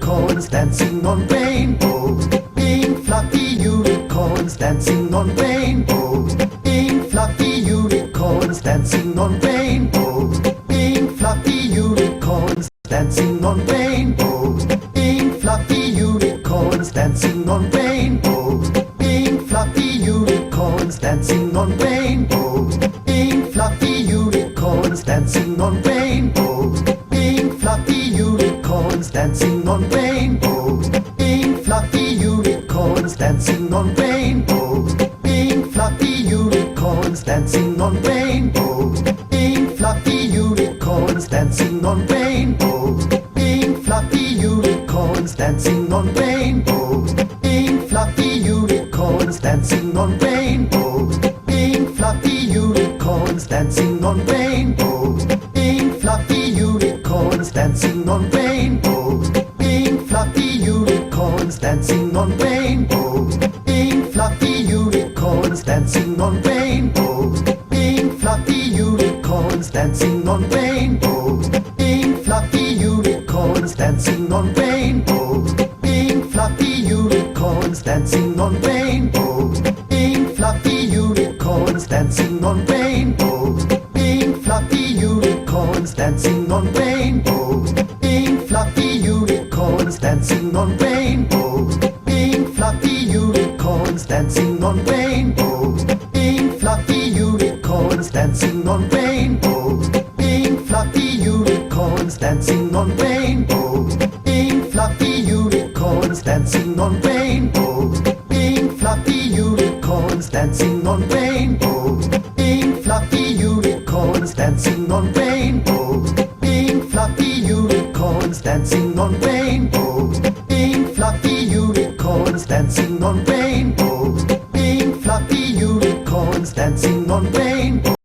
unicorns dancing on rainbows. Pink fluffy unicorns dancing on rainbows. Pink fluffy unicorns dancing on rainbows. Pink fluffy unicorns dancing on rainbows. Pink fluffy unicorns dancing on rainbows. Pink fluffy unicorns dancing on rainbows. Pink fluffy unicorns dancing on rainbows. Pink fluffy unicorns dancing on rainbows. Pink fluffy unicorns dancing on rainbows. Pink fluffy unicorns dancing on rainbows. Pink fluffy unicorns dancing on rainbows. Pink fluffy unicorns dancing on rainbows. Pink fluffy unicorns dancing on rainbows. Pink fluffy unicorns dancing on rainbows. Pink fluffy unicorns dancing on rainbows. Pink fluffy unicorns dancing on rainbows. Pink fluffy unicorns dancing on rainbows. Pink fluffy unicorns dancing on rainbows. Pink fluffy unicorns dancing on rainbows. Pink fluffy unicorns dancing on rainbows. Pink fluffy unicorns dancing on rainbows. Pink fluffy unicorns dancing on rainbows. Pink fluffy unicorns dancing on rainbows. Pink fluffy unicorns dancing on rainbows. Pink fluffy unicorns dancing on rainbows. Pink fluffy unicorns dancing on rainbows. Pink fluffy unicorns dancing on rainbows. Pink fluffy unicorns dancing on rainbows. Pink fluffy unicorns dancing on rainbows. Pink fluffy unicorns dancing on rainbows. Pink fluffy unicorns dancing on rainbows. Pink fluffy unicorns dancing on rainbows.